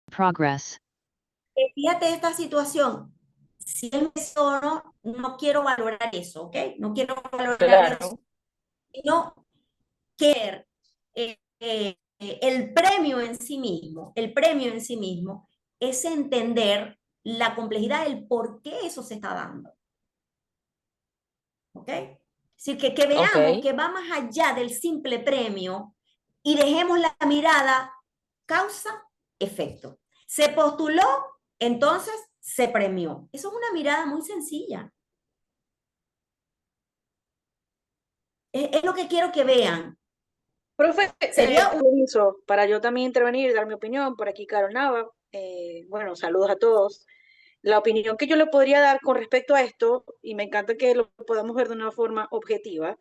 Progress. Fíjate esta situación. Si él me dice o no, no quiero valorar eso, ¿ok? No quiero valorar eso, Claro. sino que el premio en sí mismo, es entender la complejidad del por qué eso se está dando. ¿Ok? Es decir, que Ok. veamos que va más allá del simple premio y dejemos la mirada causa-efecto. Se postuló, entonces se premió. Eso es una mirada muy sencilla. Es lo que quiero que vean. Profe, Sería un... permiso, para yo también intervenir y dar mi opinión, por aquí Carol Nava, bueno, saludos a todos. La opinión que yo le podría dar con respecto a esto, y me encanta que lo podamos ver de una forma objetiva,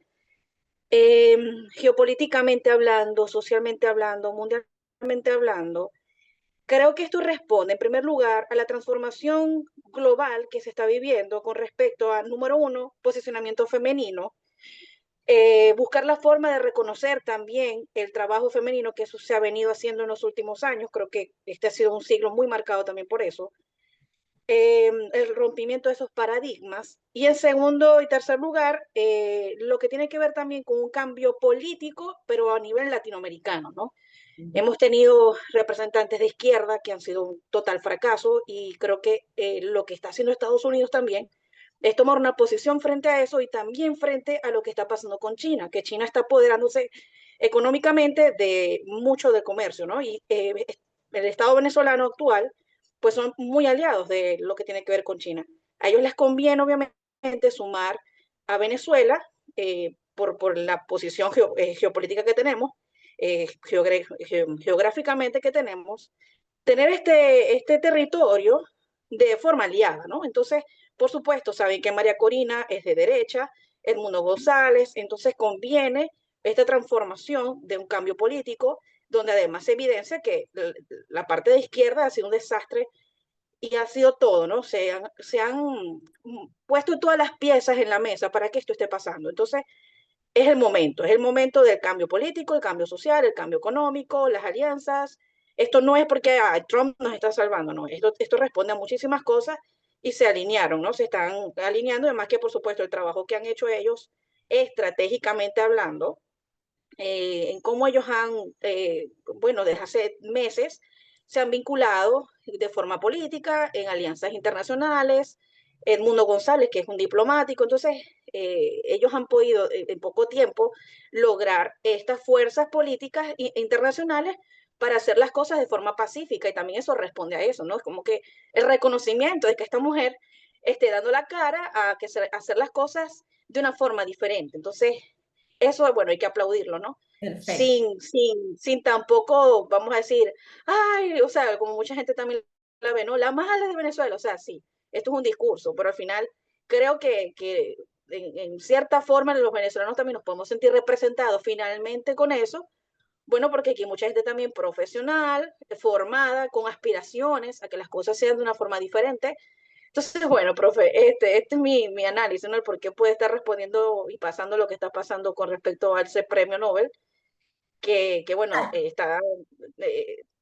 geopolíticamente hablando, socialmente hablando, mundialmente hablando, creo que esto responde, en primer lugar, a la transformación global que se está viviendo con respecto a, número uno, posicionamiento femenino, buscar la forma de reconocer también el trabajo femenino, que eso se ha venido haciendo en los últimos años. Creo que este ha sido un siglo muy marcado también por eso. El rompimiento de esos paradigmas. Y en segundo y tercer lugar, lo que tiene que ver también con un cambio político, pero a nivel latinoamericano, ¿no? Hemos tenido representantes de izquierda que han sido un total fracaso, y creo que lo que está haciendo Estados Unidos también es tomar una posición frente a eso, y también frente a lo que está pasando con China, que China está apoderándose económicamente de mucho de comercio, ¿no? Y el Estado venezolano actual, pues son muy aliados de lo que tiene que ver con China. A ellos les conviene, obviamente, sumar a Venezuela por la posición geopolítica que tenemos, geográficamente que tenemos, tener este territorio de forma aliada, ¿no? Entonces, por supuesto, saben que María Corina es de derecha, Edmundo González, entonces conviene esta transformación de un cambio político, donde además se evidencia que la parte de izquierda ha sido un desastre y ha sido todo, ¿no? Se han puesto todas las piezas en la mesa para que esto esté pasando. Entonces, es el momento del cambio político, el cambio social, el cambio económico, las alianzas. Esto no es porque Trump nos está salvando, no. Esto responde a muchísimas cosas y se alinearon, ¿no? Se están alineando, además que por supuesto el trabajo que han hecho ellos estratégicamente hablando, en cómo ellos han, bueno, desde hace meses se han vinculado de forma política en alianzas internacionales. Edmundo González, que es un diplomático, entonces ellos han podido en poco tiempo lograr estas fuerzas políticas internacionales para hacer las cosas de forma pacífica, y también eso responde a eso, ¿no? Es como que el reconocimiento de que esta mujer esté dando la cara a hacer las cosas de una forma diferente. Entonces, eso, bueno, hay que aplaudirlo, ¿no? Perfecto. Sin tampoco, vamos a decir, ay, o sea, como mucha gente también la ve, ¿no? La mala de Venezuela, o sea, sí, esto es un discurso, pero al final creo que en cierta forma los venezolanos también nos podemos sentir representados finalmente con eso. Bueno, porque aquí hay mucha gente también profesional, formada, con aspiraciones a que las cosas sean de una forma diferente. Entonces, bueno, profe, este es mi análisis, ¿no? El por qué puede estar respondiendo y pasando lo que está pasando con respecto a ese premio Nobel, que bueno, Ah,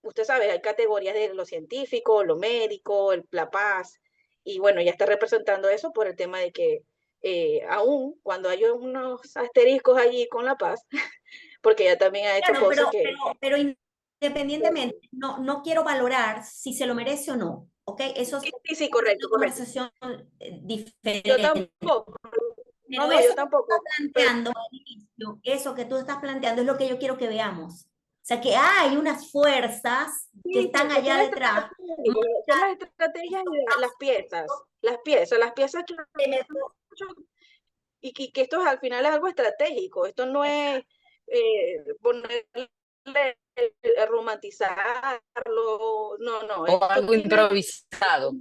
usted sabe, hay categorías de lo científico, lo médico, la paz, y bueno, ya está representando eso por el tema de que aún cuando hay unos asteriscos allí con la paz, porque ella también ha hecho claro, cosas que... pero independientemente, no quiero valorar si se lo merece o no, ¿ok? Eso es Sí, sí, sí, una correcto, correcto. conversación Yo diferente. tampoco, no, Pero no, yo eso que tú estás tampoco, pero planteando al inicio, eso que tú estás planteando es lo que yo quiero que veamos. O sea, que hay unas fuerzas que sí, están que allá detrás. son las estrategias y las piezas que y que esto al final es algo estratégico, esto no es ponerle, romantizarlo, no, no, O algo improvisado.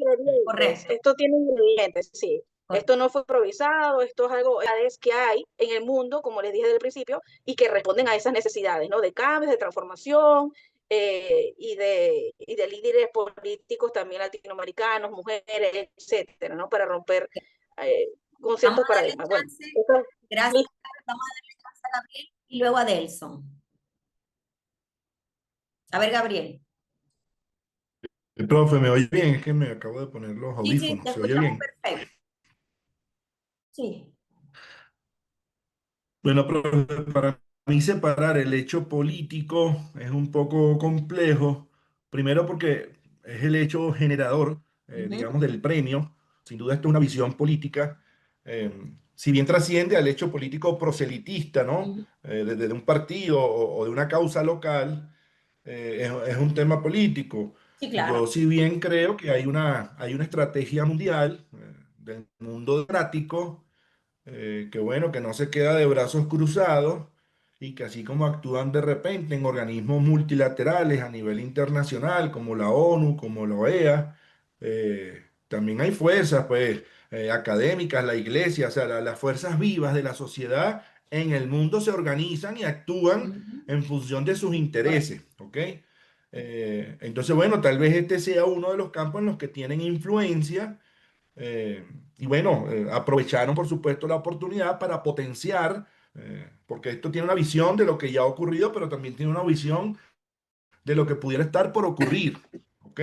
Correcto, esto tiene ingredientes, sí. correcto. Esto no fue improvisado, esto es algo que hay en el mundo, como les dije desde el principio, y que responden a esas necesidades, ¿no? De cambios, de transformación, y de líderes políticos también latinoamericanos, mujeres, etcétera, ¿no? Para romper eh, con Vamos ciertos a darle paradigmas. Bueno, chance. eso, Gracias. Vamos a darle chance a Gabriel y luego a Delson. A ver, Gabriel. Profe, ¿me oye bien? Es que me acabo de poner los Sí, sí, te audífonos. ¿Se oye escuchamos bien? perfecto. Sí. Bueno, profe, para mí separar el hecho político es un poco complejo. Primero porque es el hecho generador, Ujú, digamos, del premio. Sin duda esto es una visión política. eh, si bien trasciende al hecho político proselitista, ¿no? ujú. De un partido o de una causa local, es un tema político. Sí, Yo claro. si bien creo que hay una estrategia mundial del mundo democrático, que bueno, que no se queda de brazos cruzados y que así como actúan de repente en organismos multilaterales a nivel internacional, como la ONU, como la OEA, también hay fuerzas, pues, académicas, la iglesia, o sea, las fuerzas vivas de la sociedad en el mundo se organizan y actúan Ujú, en función de sus correcto. intereses, ¿ok? Entonces, bueno, tal vez este sea uno de los campos en los que tienen influencia, eh, y bueno, aprovecharon por supuesto la oportunidad para potenciar, porque esto tiene una visión de lo que ya ha ocurrido, pero también tiene una visión de lo que pudiera estar por ocurrir. ¿Ok?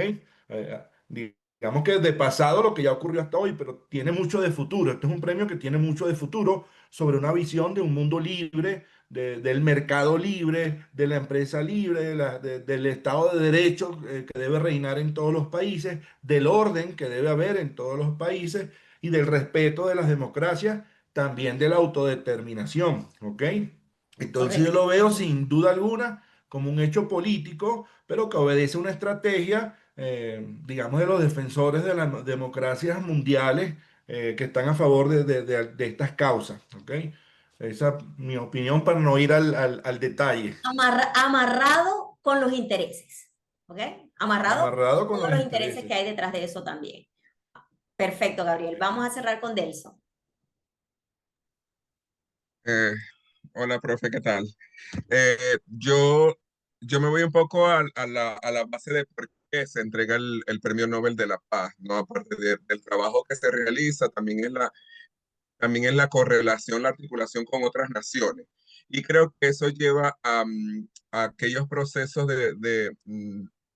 Digamos que de pasado lo que ya ocurrió hasta hoy, pero tiene mucho de futuro. Este es un premio que tiene mucho de futuro sobre una visión de un mundo libre, del mercado libre, de la empresa libre, del Estado de Derecho que debe reinar en todos los países, del orden que debe haber en todos los países y del respeto de las democracias, también de la autodeterminación. ¿Ok? Entonces yo Correcto. lo veo sin duda alguna como un hecho político, pero que obedece a una estrategia, digamos, de los defensores de las democracias mundiales, que están a favor de estas causas. ¿Ok? Esa es mi opinión para no ir al detalle. Amarrado con los intereses. ¿Ok? Amarrado con Amarrado con todos los los intereses que intereses. hay detrás de eso también. Perfecto, Gabriel. Vamos a cerrar con Delson. Eh, Hola, profe, ¿qué tal? Eh, yo, yo me voy un poco a la base de por qué se entrega el Premio Nobel de la Paz, ¿no? Aparte del trabajo que se realiza, también es la correlación, la articulación con otras naciones. Y creo que eso lleva a aquellos procesos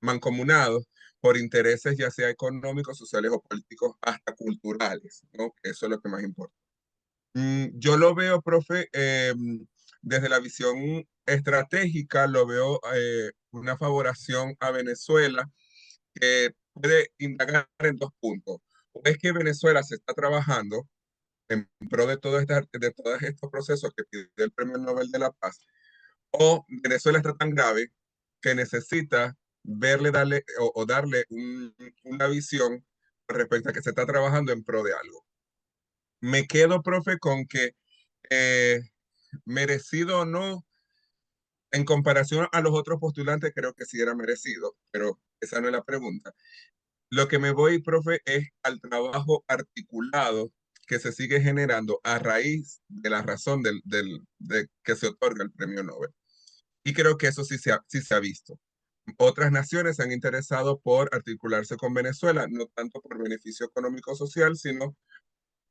mancomunados por intereses ya sea económicos, sociales o políticos, hasta culturales, ¿no? Que eso es lo que más importa. Yo lo veo, profe, desde la visión estratégica, lo veo una favoración a Venezuela que puede indagar en dos puntos. O es que Venezuela se está trabajando en pro de todos estos procesos que pide el Premio Nobel de la Paz, o Venezuela está tan grave que necesita verle, darle o darle una visión respecto a que se está trabajando en pro de algo. Me quedo, profe, con que eh, merecido o no, en comparación a los otros postulantes, creo que sí era merecido, pero esa no es la pregunta. Lo que me voy, profe, es al trabajo articulado que se sigue generando a raíz de la razón de que se otorga el premio Nobel. Y creo que eso sí se ha visto. Otras naciones se han interesado por articularse con Venezuela, no tanto por beneficio económico social, sino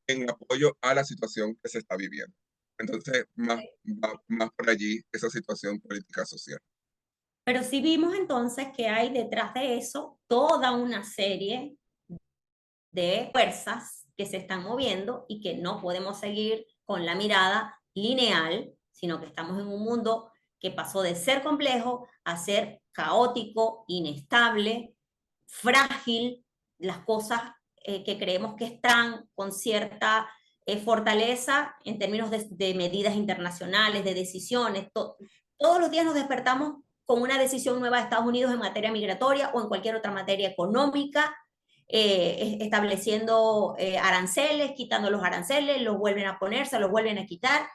en apoyo a la situación que se está viviendo. Entonces, va más por allí esa situación política social. Pero sí vimos entonces que hay detrás de eso toda una serie de fuerzas que se están moviendo y que no podemos seguir con la mirada lineal, sino que estamos en un mundo que pasó de ser complejo a ser caótico, inestable, frágil, las cosas que creemos que están con cierta fortaleza en términos de medidas internacionales, de decisiones. Todos los días nos despertamos con una decisión nueva de Estados Unidos en materia migratoria o en cualquier otra materia económica, estableciendo aranceles, quitando los aranceles, los vuelven a poner, se los vuelven a quitar,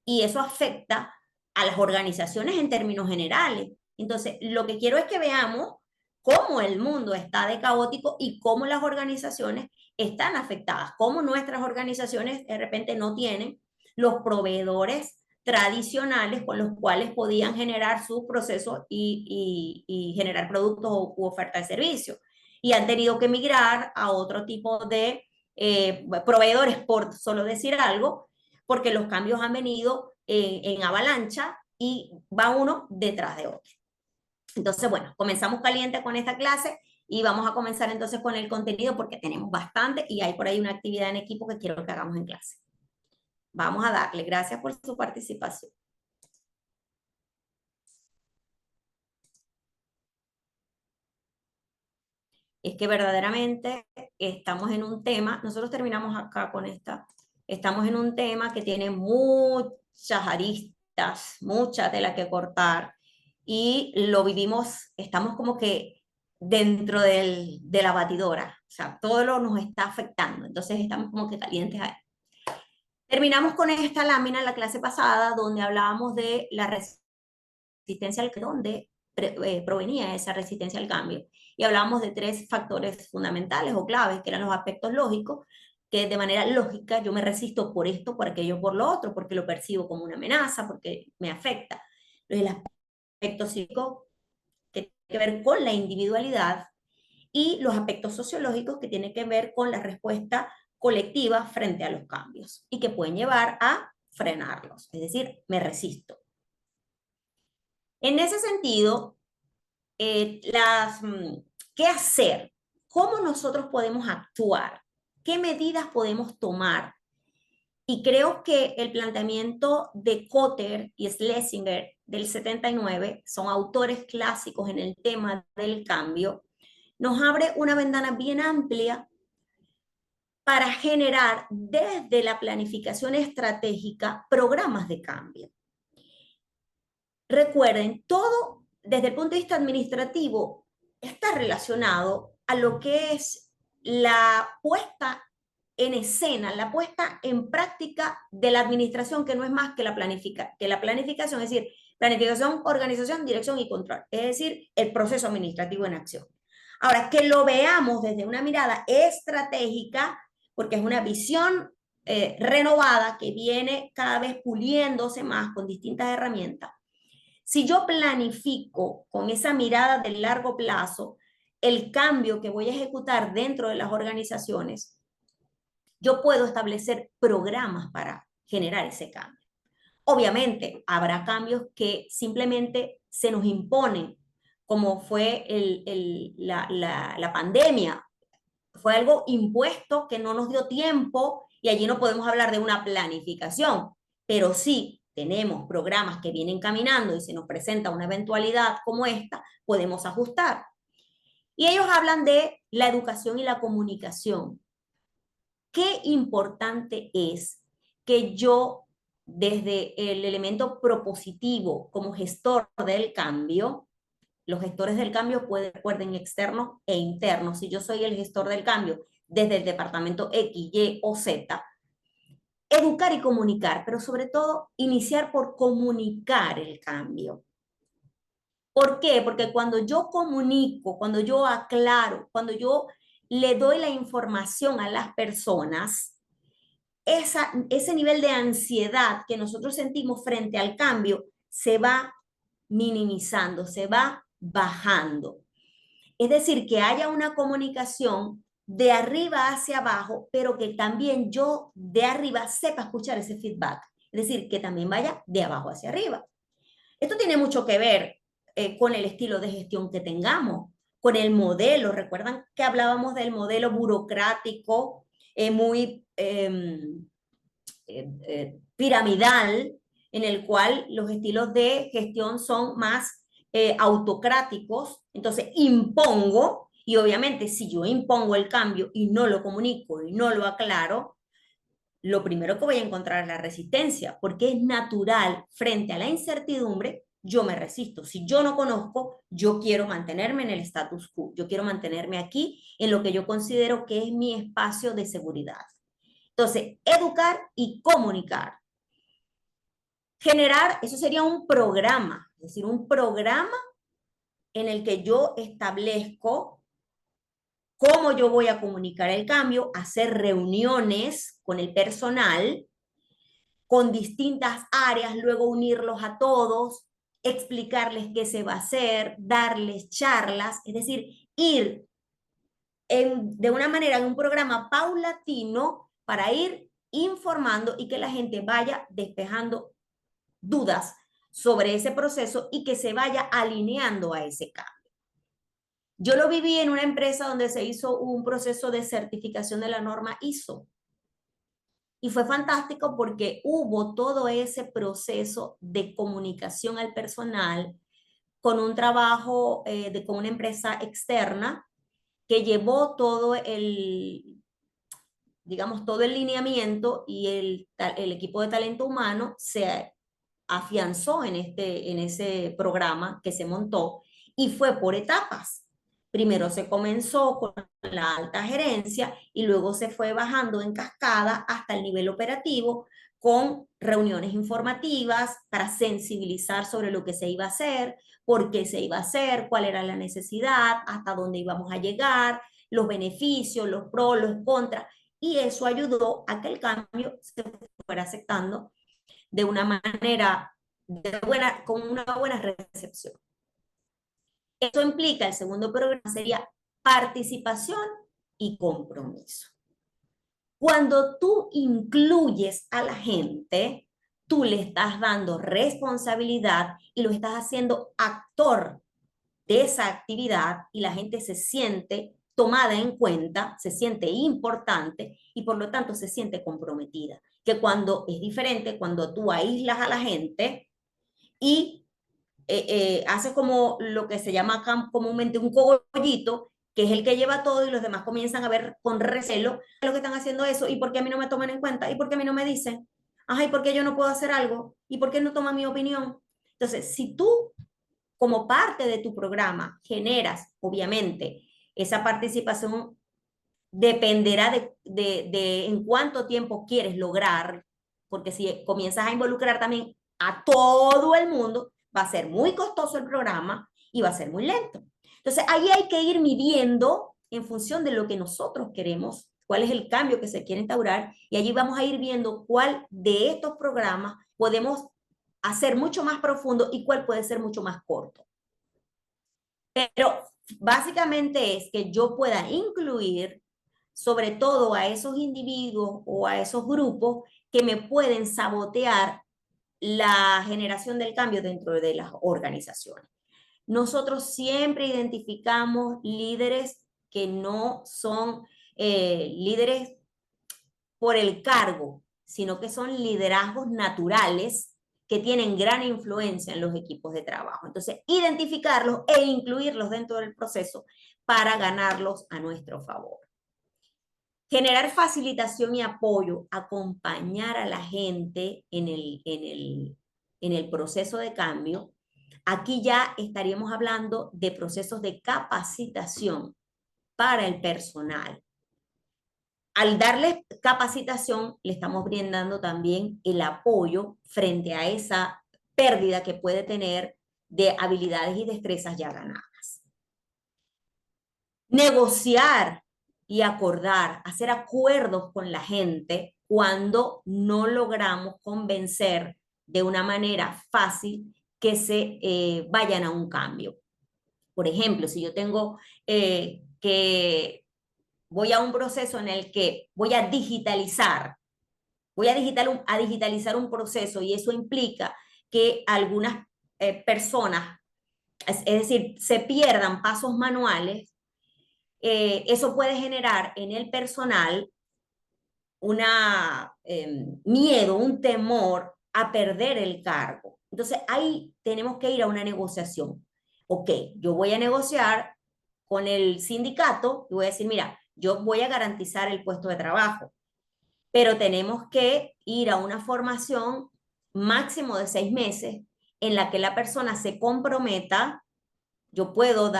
y eso afecta a las organizaciones en términos generales. Entonces, lo que quiero es que veamos cómo el mundo está de caótico y cómo las organizaciones están afectadas, cómo nuestras organizaciones de repente no tienen los proveedores tradicionales con los cuales podían generar sus procesos y generar productos u oferta de servicios. Y han tenido que migrar a otro tipo de proveedores, por solo decir algo, porque los cambios han venido en avalancha y va uno detrás de otro. Entonces, bueno, comenzamos caliente con esta clase Y vamos a comenzar entonces con el contenido porque tenemos bastante y hay por ahí una actividad en equipo que quiero que hagamos en clase. Vamos a darle. Gracias por su participación. Es que verdaderamente estamos en un tema, nosotros terminamos acá con esta, estamos en un tema que tiene muchas aristas, mucha tela que cortar, y lo vivimos, estamos como que dentro de la batidora, o sea, todo lo nos está afectando, entonces estamos como que calientes ahí. Terminamos con esta lámina en la clase pasada, donde hablábamos de la resistencia al donde provenía esa resistencia al cambio. Y hablábamos de 3 factores fundamentales o claves, que eran los aspectos lógicos, que de manera lógica yo me resisto por esto, por aquello, por lo otro, porque lo percibo como una amenaza, porque me afecta. El aspecto psíquico, que tiene que ver con la individualidad, y los aspectos sociológicos, que tienen que ver con la respuesta colectiva frente a los cambios, y que pueden llevar a frenarlos, es decir, me resisto. En ese sentido, ¿qué hacer? ¿Cómo nosotros podemos actuar? ¿Qué medidas podemos tomar? Y creo que el planteamiento de Kotter y Schlesinger del 79 son autores clásicos en el tema del cambio. Nos abre una ventana bien amplia para generar desde la planificación estratégica programas de cambio. Recuerden, todo desde el punto de vista administrativo está relacionado a lo que es la puesta en escena, la puesta en práctica de la administración, que no es más que la planificación, es decir, planificación, organización, dirección y control, es decir, el proceso administrativo en acción. Ahora, que lo veamos desde una mirada estratégica, porque es una visión renovada que viene cada vez puliéndose más con distintas herramientas. Si yo planifico con esa mirada del largo plazo el cambio que voy a ejecutar dentro de las organizaciones, yo puedo establecer programas para generar ese cambio. Obviamente, habrá cambios que simplemente se nos imponen, como fue la pandemia. Fue algo impuesto que no nos dio tiempo y allí no podemos hablar de una planificación, pero sí tenemos programas que vienen caminando y se nos presenta una eventualidad como esta, podemos ajustar. Y ellos hablan de la educación y la comunicación. Qué importante es que yo, desde el elemento propositivo como gestor del cambio, los gestores del cambio pueden externos e internos. Si yo soy el gestor del cambio desde el departamento X, Y o Z, educar y comunicar, pero sobre todo iniciar por comunicar el cambio. ¿Por qué? Porque cuando yo comunico, cuando yo aclaro, cuando yo le doy la información a las personas, ese nivel de ansiedad que nosotros sentimos frente al cambio se va minimizando, se va bajando. Es decir, que haya una comunicación de arriba hacia abajo, pero que también yo de arriba sepa escuchar ese feedback. Es decir, que también vaya de abajo hacia arriba. Esto tiene mucho que ver con el estilo de gestión que tengamos, con el modelo. ¿Recuerdan que hablábamos del modelo burocrático muy piramidal, en el cual los estilos de gestión son más autocráticos? Entonces impongo, y obviamente si yo impongo el cambio y no lo comunico y no lo aclaro, lo primero que voy a encontrar es la resistencia, porque es natural frente a la incertidumbre, yo me resisto. Si yo no conozco, yo quiero mantenerme en el status quo, yo quiero mantenerme aquí en lo que yo considero que es mi espacio de seguridad. Entonces, educar y comunicar. Generar, eso sería un programa, es decir, un programa en el que yo establezco cómo yo voy a comunicar el cambio, hacer reuniones con el personal, con distintas áreas, luego unirlos a todos, explicarles qué se va a hacer, darles charlas, es decir, ir de una manera en un programa paulatino para ir informando y que la gente vaya despejando dudas sobre ese proceso y que se vaya alineando a ese cambio. Yo lo viví en una empresa donde se hizo un proceso de certificación de la norma ISO. Y fue fantástico porque hubo todo ese proceso de comunicación al personal con un trabajo con una empresa externa que llevó todo digamos, todo el lineamiento y el equipo de talento humano se afianzó en ese programa que se montó y fue por etapas. Primero se comenzó con la alta gerencia y luego se fue bajando en cascada hasta el nivel operativo con reuniones informativas para sensibilizar sobre lo que se iba a hacer, por qué se iba a hacer, cuál era la necesidad, hasta dónde íbamos a llegar, los beneficios, los pros, los contras, y eso ayudó a que el cambio se fuera aceptando de una manera con una buena recepción. Esto implica, el segundo programa sería participación y compromiso. Cuando tú incluyes a la gente, tú le estás dando responsabilidad y lo estás haciendo actor de esa actividad y la gente se siente tomada en cuenta, se siente importante y por lo tanto se siente comprometida. Que cuando es diferente, cuando tú aíslas a la gente y haces como lo que se llama comúnmente un cogollito, que es el que lleva todo y los demás comienzan a ver con recelo lo que están haciendo eso y por qué a mí no me toman en cuenta y por qué a mí no me dicen, ajá, y por qué yo no puedo hacer algo y por qué no toman mi opinión. Entonces, si tú como parte de tu programa generas, obviamente, esa participación dependerá de en cuánto tiempo quieres lograr, porque si comienzas a involucrar también a todo el mundo, va a ser muy costoso el programa y va a ser muy lento. Entonces, ahí hay que ir midiendo en función de lo que nosotros queremos, cuál es el cambio que se quiere instaurar, y allí vamos a ir viendo cuál de estos programas podemos hacer mucho más profundo y cuál puede ser mucho más corto. Pero básicamente es que yo pueda incluir sobre todo a esos individuos o a esos grupos que me pueden sabotear la generación del cambio dentro de las organizaciones. Nosotros siempre identificamos líderes que no son líderes por el cargo, sino que son liderazgos naturales que tienen gran influencia en los equipos de trabajo. Entonces, identificarlos e incluirlos dentro del proceso para ganarlos a nuestro favor. Generar facilitación y apoyo, acompañar a la gente en el proceso de cambio. Aquí ya estaríamos hablando de procesos de capacitación para el personal. Al darles capacitación, le estamos brindando también el apoyo frente a esa pérdida que puede tener de habilidades y destrezas ya ganadas. Negociar y acordar, hacer acuerdos con la gente cuando no logramos convencer de una manera fácil que se vayan a un cambio. Por ejemplo, si yo tengo voy a un proceso en el que voy a digitalizar un proceso y eso implica que algunas personas, es decir, se pierdan pasos manuales, eso puede generar en el personal miedo, un temor a perder el cargo. Entonces ahí tenemos que ir a una negociación. Ok, yo voy a negociar con el sindicato y voy a decir, mira, yo voy a garantizar el puesto de trabajo, pero tenemos que ir a una formación máximo de 6 meses en la que la persona se comprometa. Yo puedo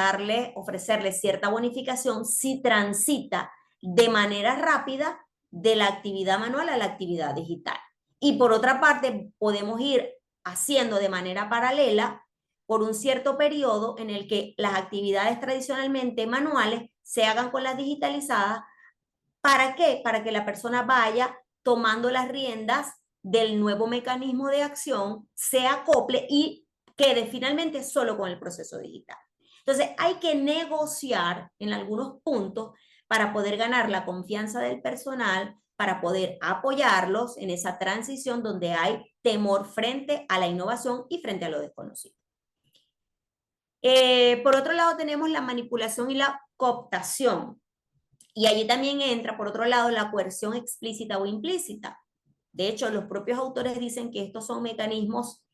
ofrecerle cierta bonificación si transita de manera rápida de la actividad manual a la actividad digital. Y por otra parte, podemos ir haciendo de manera paralela por un cierto periodo en el que las actividades tradicionalmente manuales se hagan con las digitalizadas. ¿Para qué? Para que la persona vaya tomando las riendas del nuevo mecanismo de acción, se acople y quede finalmente solo con el proceso digital. Entonces, hay que negociar en algunos puntos para poder ganar la confianza del personal, para poder apoyarlos en esa transición donde hay temor frente a la innovación y frente a lo desconocido. Por otro lado tenemos la manipulación y la cooptación. Y allí también entra, por otro lado, la coerción explícita o implícita. De hecho, los propios autores dicen que estos son mecanismos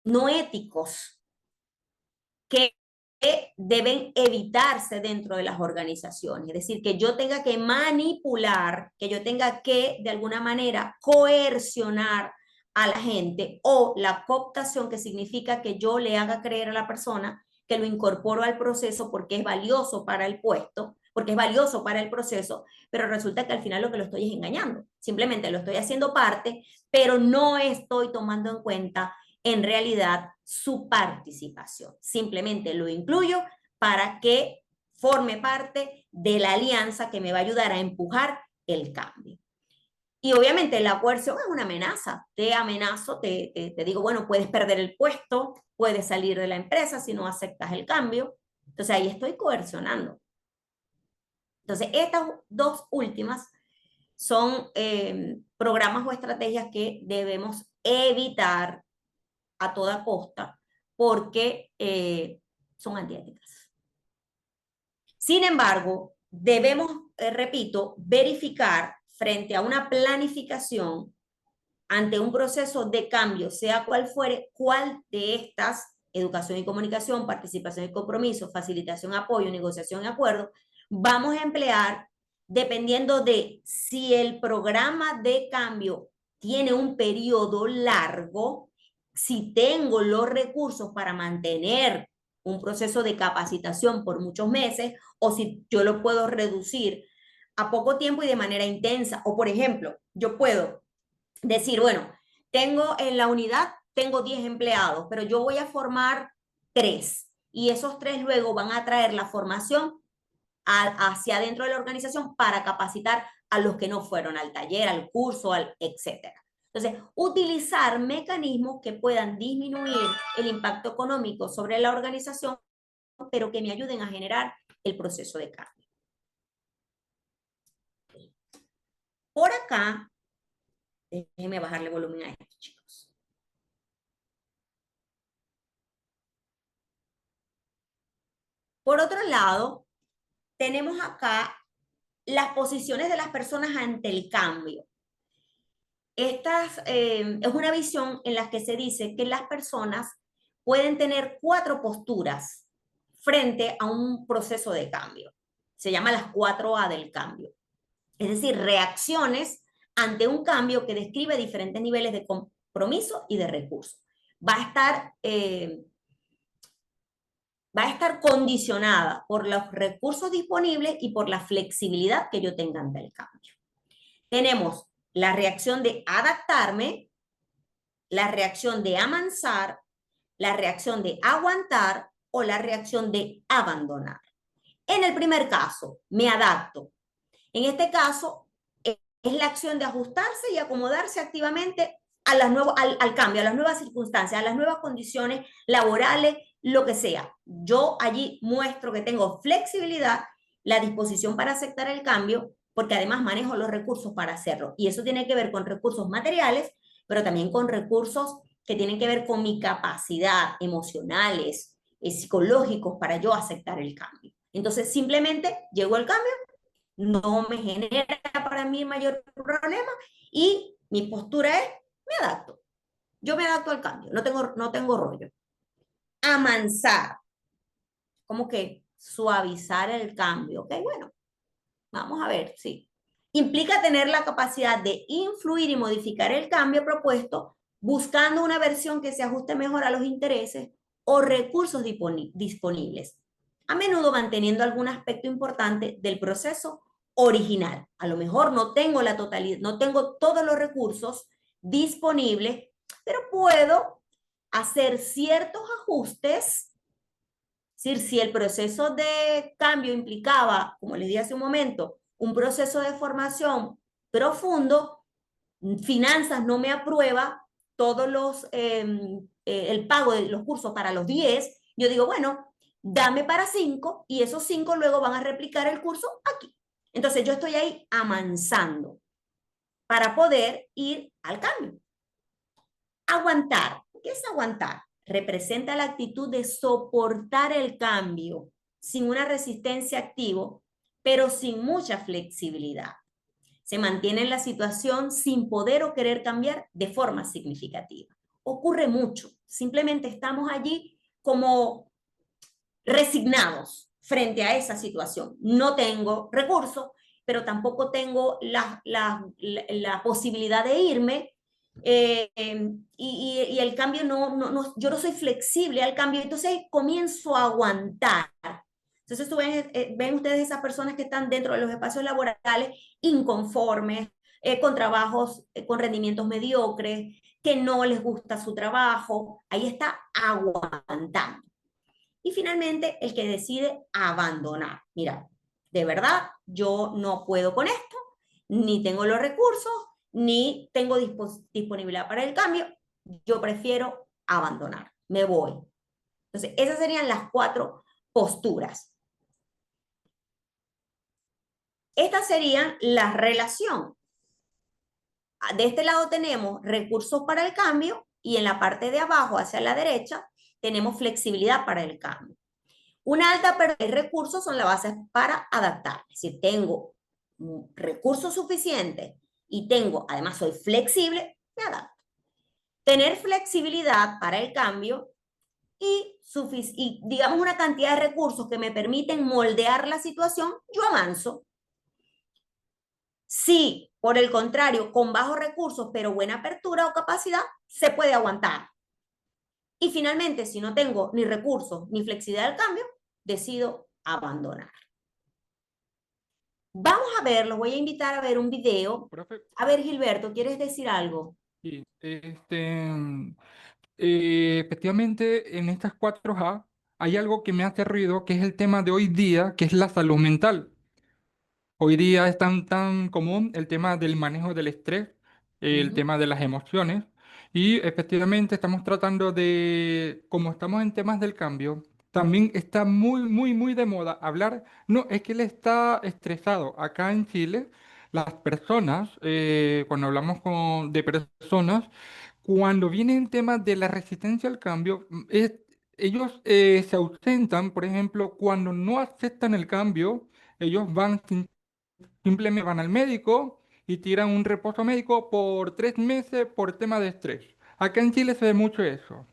no éticos que deben evitarse dentro de las organizaciones. Es decir, que yo tenga que manipular, que yo tenga que, de alguna manera, coercionar a la gente, o la cooptación, que significa que yo le haga creer a la persona que lo incorporo al proceso porque es valioso para el puesto, porque es valioso para el proceso, pero resulta que al final lo que lo estoy es engañando. Simplemente lo estoy haciendo parte, pero no estoy tomando en cuenta en realidad su participación. Simplemente lo incluyo para que forme parte de la alianza que me va a ayudar a empujar el cambio. Y obviamente la coerción es una amenaza. Te amenazo, te digo, bueno, puedes perder el puesto, puedes salir de la empresa si no aceptas el cambio. Entonces ahí estoy coercionando. Entonces estas dos últimas son programas o estrategias que debemos evitar a toda costa porque son antiéticas. Sin embargo, debemos, repito, verificar frente a una planificación ante un proceso de cambio, sea cual fuere, cuál de estas, educación y comunicación, participación y compromiso, facilitación, apoyo, negociación y acuerdo, vamos a emplear dependiendo de si el programa de cambio tiene un periodo largo, si tengo los recursos para mantener un proceso de capacitación por muchos meses, o si yo lo puedo reducir a poco tiempo y de manera intensa. O, por ejemplo, yo puedo decir, bueno, tengo en la unidad, tengo 10 empleados, pero yo voy a formar 3 y esos 3 luego van a traer la formación hacia dentro de la organización para capacitar a los que no fueron al taller, al curso, etcétera. Entonces, utilizar mecanismos que puedan disminuir el impacto económico sobre la organización, pero que me ayuden a generar el proceso de cambio. Por acá, déjenme bajarle volumen a esto, chicos. Por otro lado, tenemos acá las posiciones de las personas ante el cambio. Es una visión en la que se dice que las personas pueden tener 4 posturas frente a un proceso de cambio. Se llama las 4A del cambio. Es decir, reacciones ante un cambio que describe diferentes niveles de compromiso y de recursos. Va a estar condicionada por los recursos disponibles y por la flexibilidad que yo tenga ante el cambio. Tenemos la reacción de adaptarme, la reacción de amansar, la reacción de aguantar o la reacción de abandonar. En el primer caso, me adapto. En este caso, es la acción de ajustarse y acomodarse activamente a al cambio, a las nuevas circunstancias, a las nuevas condiciones laborales, lo que sea. Yo allí muestro que tengo flexibilidad, la disposición para aceptar el cambio, porque además manejo los recursos para hacerlo. Y eso tiene que ver con recursos materiales, pero también con recursos que tienen que ver con mi capacidad emocionales, psicológicos para yo aceptar el cambio. Entonces, simplemente llego al cambio, no me genera para mí mayor problema y mi postura es, me adapto. Yo me adapto al cambio, no tengo rollo. Amansar, como que suavizar el cambio, ¿ok? Bueno, vamos a ver, sí. Implica tener la capacidad de influir y modificar el cambio propuesto buscando una versión que se ajuste mejor a los intereses o recursos disponibles, a menudo manteniendo algún aspecto importante del proceso original. A lo mejor no tengo la totalidad, no tengo todos los recursos disponibles, pero puedo hacer ciertos ajustes. Es decir, si el proceso de cambio implicaba, como les dije hace un momento, un proceso de formación profundo, finanzas no me aprueba todos el pago de los cursos para los 10, yo digo, bueno, dame para 5 y esos 5 luego van a replicar el curso aquí. Entonces yo estoy ahí amansando para poder ir al cambio. Aguantar. ¿Qué es aguantar? representa la actitud de soportar el cambio sin una resistencia activa, pero sin mucha flexibilidad. Se mantiene en la situación sin poder o querer cambiar de forma significativa. Ocurre mucho, simplemente estamos allí como resignados frente a esa situación. No tengo recursos, pero tampoco tengo la posibilidad de irme, y el cambio yo no soy flexible al cambio, entonces comienzo a aguantar. Entonces ven ustedes esas personas que están dentro de los espacios laborales inconformes, con trabajos, con rendimientos mediocres, que no les gusta su trabajo, ahí está aguantando. Y finalmente, el que decide abandonar. Mira, de verdad, yo no puedo con esto, ni tengo los recursos, ni tengo disponibilidad para el cambio, yo prefiero abandonar, me voy. Entonces, esas serían las 4 posturas. Estas serían la relación. De este lado tenemos recursos para el cambio y en la parte de abajo, hacia la derecha, tenemos flexibilidad para el cambio. Una alta pérdida de recursos son la base para adaptar. Si tengo recursos suficientes y además soy flexible, me adapto. Tener flexibilidad para el cambio y digamos una cantidad de recursos que me permiten moldear la situación, yo avanzo. Si, por el contrario, con bajos recursos pero buena apertura o capacidad, se puede aguantar. Y finalmente, si no tengo ni recursos ni flexibilidad del cambio, decido abandonar. Vamos a ver, los voy a invitar a ver un video. Profe, A ver, Gilberto, ¿quieres decir algo? sí, efectivamente en estas 4A hay algo que me hace ruido, que es el tema de hoy día, que es la salud mental. Hoy día es tan común el tema del manejo del estrés, el tema de las emociones, y efectivamente estamos tratando de, como estamos en temas del cambio, también está muy de moda hablar, no, es que él está estresado. Acá en Chile, las personas, cuando hablamos de personas, cuando vienen temas de la resistencia al cambio, ellos se ausentan, por ejemplo, cuando no aceptan el cambio, ellos simplemente van al médico y tiran un reposo médico por 3 meses por tema de estrés. Acá en Chile se ve mucho eso.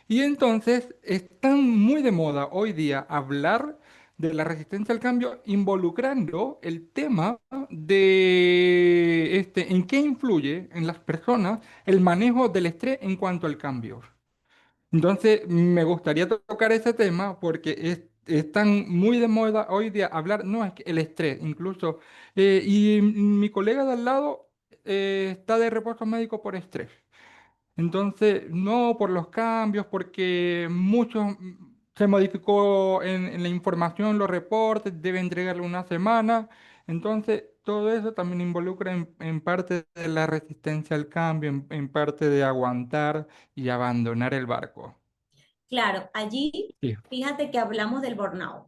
Y entonces están muy de moda hoy día hablar de la resistencia al cambio involucrando el tema de en qué influye en las personas el manejo del estrés en cuanto al cambio. Entonces, me gustaría tocar ese tema porque están muy de moda hoy día hablar, no, es que el estrés, incluso, y mi colega de al lado está de reposo médico por estrés. Entonces, no por los cambios, porque mucho se modificó en la información, los reportes, debe entregarle una semana. Entonces, todo eso también involucra en parte de la resistencia al cambio, en parte de aguantar y abandonar el barco. Claro, allí Sí. fíjate que hablamos del burnout,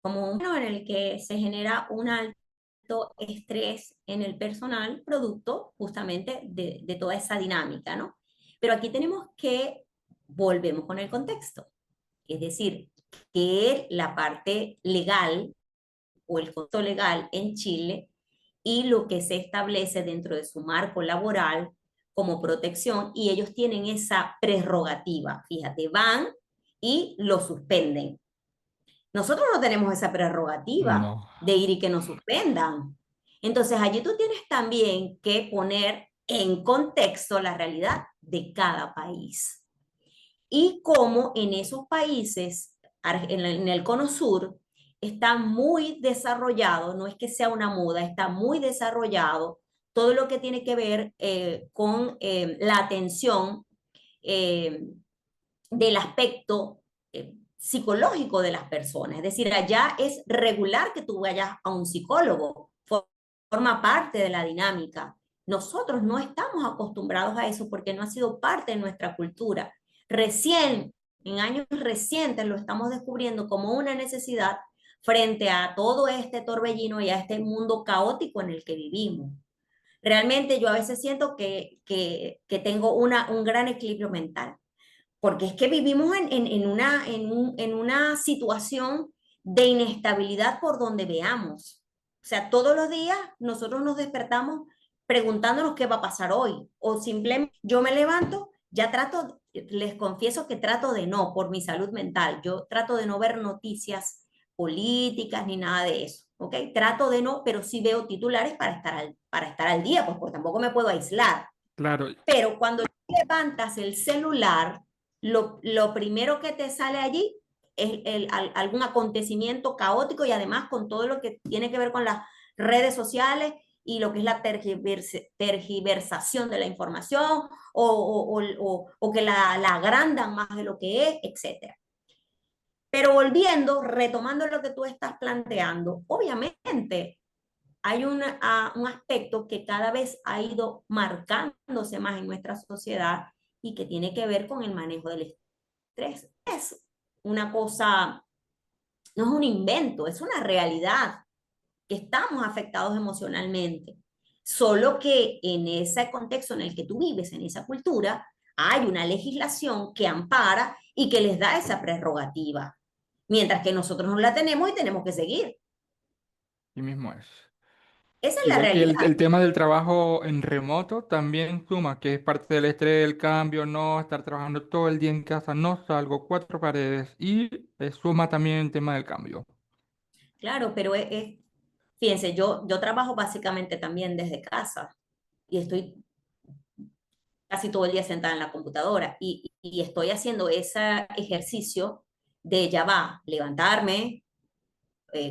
como un en el que se genera un alto estrés en el personal, producto justamente de toda esa dinámica, ¿no? Pero aquí tenemos que, volvemos con el contexto, es decir, que la parte legal o el contexto legal en Chile y lo que se establece dentro de su marco laboral como protección, y ellos tienen esa prerrogativa, fíjate, van y lo suspenden. Nosotros no tenemos esa prerrogativa No. de ir y que nos suspendan. Entonces allí tú tienes también que poner en contexto la realidad de cada país y cómo en esos países, en el Cono Sur, está muy desarrollado, no es que sea una moda, está muy desarrollado todo lo que tiene que ver con la atención del aspecto psicológico de las personas. Es decir, allá es regular que tú vayas a un psicólogo, forma parte de la dinámica. Nosotros no estamos acostumbrados a eso porque no ha sido parte de nuestra cultura. Recién, en años recientes, lo estamos descubriendo como una necesidad frente a todo este torbellino y a este mundo caótico en el que vivimos. Realmente yo a veces siento que tengo un gran equilibrio mental. porque es que vivimos en una situación de inestabilidad por donde veamos. O sea, todos los días nosotros nos despertamos preguntándonos qué va a pasar hoy, o simplemente yo me levanto, ya trato, les confieso que trato de no, por mi salud mental, yo trato de no ver noticias políticas ni nada de eso, ¿ok? Trato de no, pero sí veo titulares para estar al día, pues porque tampoco me puedo aislar. Claro, Pero cuando levantas el celular, lo primero que te sale allí es algún acontecimiento caótico y además con todo lo que tiene que ver con las redes sociales y lo que es la tergiversación de la información o que la agrandan más de lo que es, etc. Pero volviendo, retomando lo que tú estás planteando, obviamente hay un aspecto que cada vez ha ido marcándose más en nuestra sociedad y que tiene que ver con el manejo del estrés. Es una cosa, no es un invento, es una realidad que estamos afectados emocionalmente. Solo que en ese contexto en el que tú vives, en esa cultura, hay una legislación que ampara y que les da esa prerrogativa, mientras que nosotros no la tenemos y tenemos que seguir. y mismo es. Esa es la Igual que realidad. el tema del trabajo en remoto también suma, que es parte del estrés, del cambio, no estar trabajando todo el día en casa, no salgo, cuatro paredes, y suma también el tema del cambio. Claro, pero fíjense, yo trabajo básicamente también desde casa y estoy casi todo el día sentada en la computadora y estoy haciendo ese ejercicio de ya va, levantarme,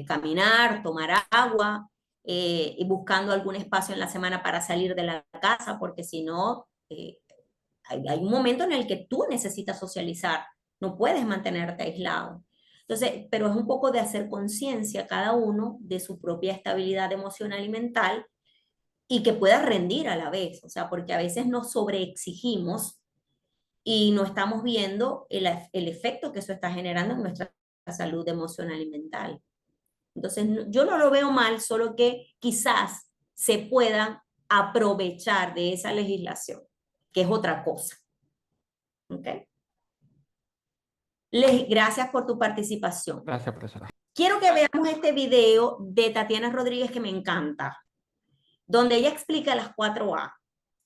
caminar, tomar agua y buscando algún espacio en la semana para salir de la casa, porque si no, hay un momento en el que tú necesitas socializar, no puedes mantenerte aislado. Entonces, pero es un poco de hacer conciencia cada uno de su propia estabilidad emocional y mental y que pueda rendir a la vez, o sea, porque a veces nos sobreexigimos y no estamos viendo el efecto que eso está generando en nuestra salud emocional y mental. Entonces, yo no lo veo mal, solo que quizás se puedan aprovechar de esa legislación, que es otra cosa. ¿Ok? Gracias por tu participación. Gracias, profesora. Quiero que veamos este video de Tatiana Rodríguez que me encanta, donde ella explica las 4A.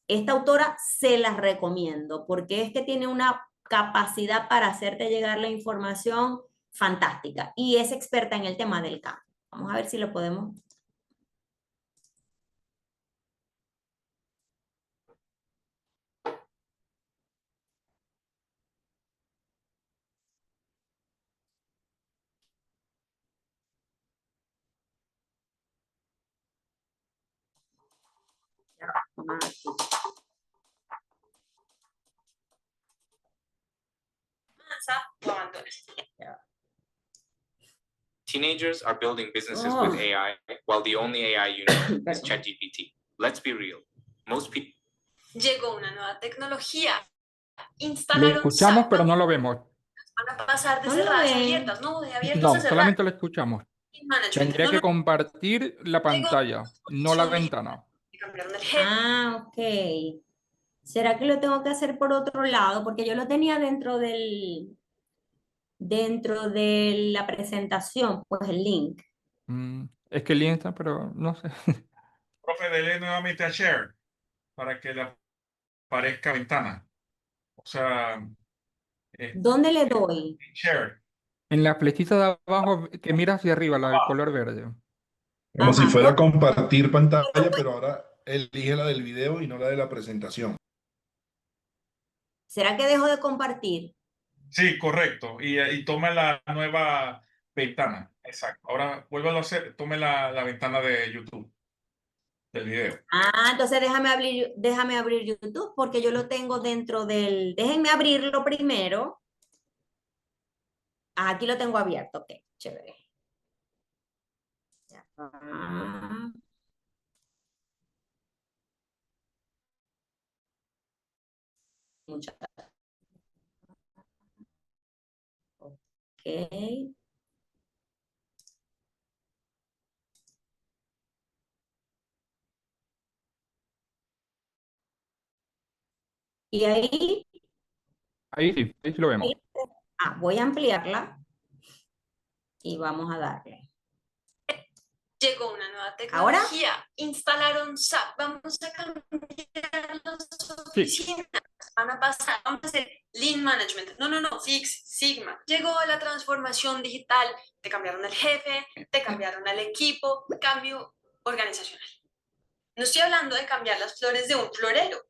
Esta autora se las recomiendo porque es que tiene una capacidad para hacerte llegar la información fantástica y es experta en el tema del cambio. Vamos a ver si lo podemos. Teenagers are building businesses with AI, while the only AI you know is ChatGPT. Let's be real. Most people. Llegó una nueva tecnología. Lo Instalaron escuchamos, SAP. pero no lo vemos. Van a pasar de No lo cerradas a ven. abiertas, no, de abiertas No, a cerradas. solamente lo escuchamos. Management. Tendría No, que no, compartir la pantalla, no la ventana. cambiaron el head. Ah, ok. ¿Será que lo tengo que hacer por otro lado? Porque yo lo tenía dentro de la presentación, pues el link. Es que el Insta, pero no sé. Profe, dele nuevamente a share para que le aparezca ventana. O sea, ¿Dónde le doy? share. En la flechita de abajo que mira hacia arriba, la del color verde. Como si Ajá, fuera compartir pantalla, pero ahora elige la del video y no la de la presentación. ¿Será que dejo de compartir? Sí, correcto. Y tome la nueva ventana. Exacto. Ahora vuélvalo a hacer. Tome la ventana de YouTube, del video. Ah, entonces déjame abrir YouTube porque yo lo tengo dentro del. Déjenme abrirlo primero. Ah, aquí lo tengo abierto. Ok, chévere. Ya va. Muchas gracias. Ok. Y ahí Ahí sí lo vemos. Voy a ampliarla y vamos a darle. Llegó una nueva ¿Ahora? tecnología, instalaron SAP, vamos a cambiar las oficinas, van a pasar, vamos a hacer Lean Management, no, Six Sigma. Llegó la transformación digital, te cambiaron el jefe, te cambiaron al equipo, cambio organizacional. No estoy hablando de cambiar las flores de un florero,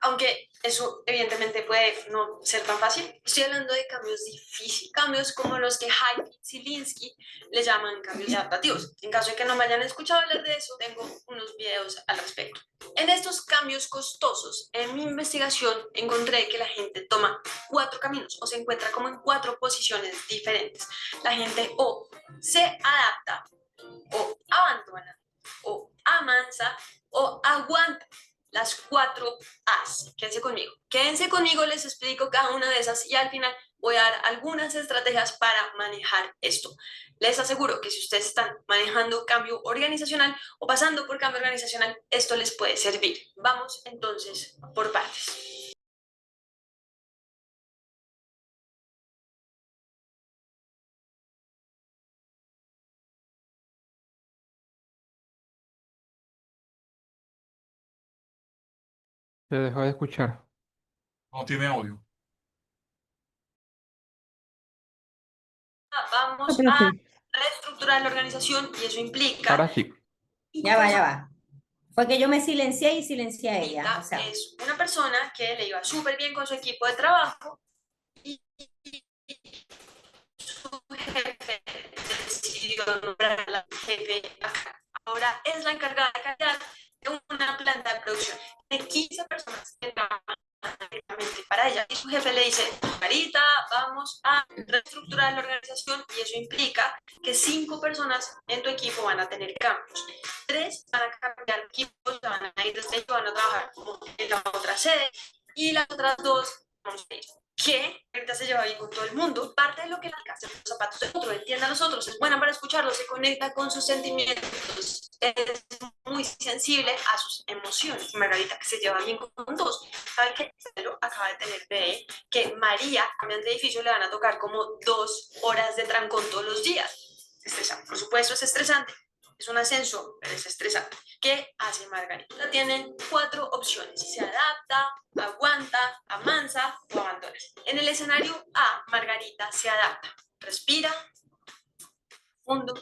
aunque eso evidentemente puede no ser tan fácil. Estoy hablando de cambios difíciles, cambios como los que Hayek y Zielinski le llaman cambios adaptativos. En caso de que no me hayan escuchado hablar de eso, tengo unos videos al respecto. En estos cambios costosos, en mi investigación encontré que la gente toma 4 caminos o se encuentra como en 4 posiciones diferentes. La gente o se adapta, o abandona, o amansa, o aguanta. Las 4 A's. Quédense conmigo, les explico cada una de esas y al final voy a dar algunas estrategias para manejar esto. Les aseguro que si ustedes están manejando cambio organizacional o pasando por cambio organizacional, esto les puede servir. Vamos entonces por partes. Se dejó de escuchar. No tiene audio. Vamos a reestructurar la organización y eso implica... Ahora sí. Ya va. Fue que yo me silencié y silencié a ella. O sea, Es una persona que le iba súper bien con su equipo de trabajo y su jefe decidió nombrar a la jefe. Ahora es la encargada de calidad de una planta de producción. De 15 personas que trabajan directamente para ella. Y su jefe le dice, Marita, vamos a reestructurar la organización y eso implica que 5 personas en tu equipo van a tener cambios. 3 van a cambiar equipos, van a ir desde van a trabajar en la otra sede y las otras 2 vamos a ir. Que ahorita se lleva bien con todo el mundo, parte de lo que la hace los zapatos del otro, entiende a los otros, es buena para escucharlos, se conecta con sus sentimientos, es muy sensible a sus emociones. Margarita, que se lleva bien con todos, sabe que Pedro acaba de tener bebé, que María, cambiando de edificio, le van a tocar como 2 horas de trancón todos los días. Estresante, por supuesto es estresante, es un ascenso, pero es estresante. ¿Qué hace Margarita? Tienen 4 opciones, se adapta, aguanta, amansa o abandona. En el escenario A, Margarita se adapta, respira, fondo,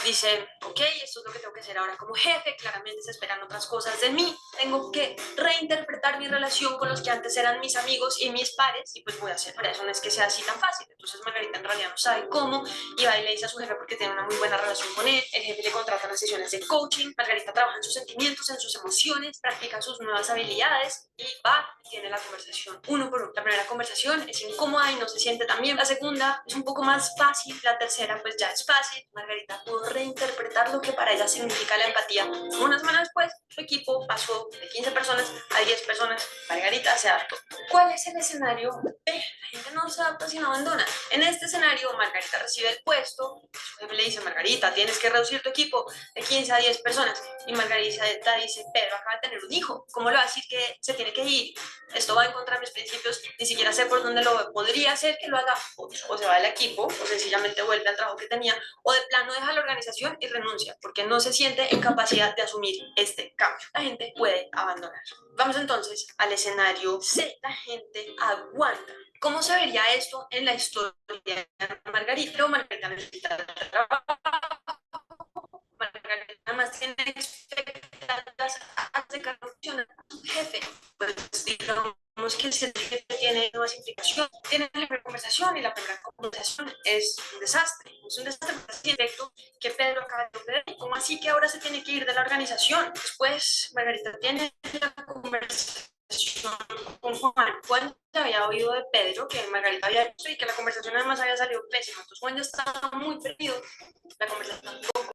dice, ok, esto es lo que tengo que hacer ahora como jefe, claramente se esperan otras cosas de mí, tengo que reinterpretar mi relación con los que antes eran mis amigos y mis pares, y pues voy a hacer, por eso no es que sea así tan fácil. Entonces Margarita en realidad no sabe cómo, y va y le dice a su jefe porque tiene una muy buena relación con él, el jefe le contrata las sesiones de coaching, Margarita trabaja en sus sentimientos, en sus emociones, practica sus nuevas habilidades, y va y tiene la conversación uno por uno. La primera conversación es incómoda y no se siente tan bien, la segunda es un poco más fácil, la tercera pues ya es fácil. Margarita pudo reinterpretar lo que para ella significa la empatía. Una semana después, su equipo pasó de 15 personas a 10 personas. Margarita se adaptó. ¿Cuál es el escenario? La gente no se adapta sino abandona. En este escenario, Margarita recibe el puesto. Su jefe le dice, Margarita, tienes que reducir tu equipo de 15 a 10 personas. Y Margarita dice, Pedro acaba de tener un hijo. ¿Cómo le va a decir que se tiene que ir? Esto va en contra de mis principios. Ni siquiera sé por dónde lo podría hacer que lo haga. O se va del equipo, o sencillamente vuelve al trabajo que tenía, o de plano deja la organización y renuncia, porque no se siente en capacidad de asumir este cambio. La gente puede abandonar. Vamos entonces al escenario C. La gente aguanta. ¿Cómo se vería esto en la historia de Margarita? Margarita necesita trabajo. Margarita más tiene expectativas de cargo funcional a su jefe. Pues digamos que el jefe tiene nuevas implicaciones. Tienen la primera conversación y la primera conversación es un desastre. Es un desastre directo que Pedro acaba de ver. ¿Cómo así que ahora se tiene que ir de la organización? Después Margarita tiene la conversación con Juan. Juan ya había oído de Pedro que Margarita había hecho y que la conversación además había salido pésima. Entonces Juan ya estaba muy perdido. La conversación tampoco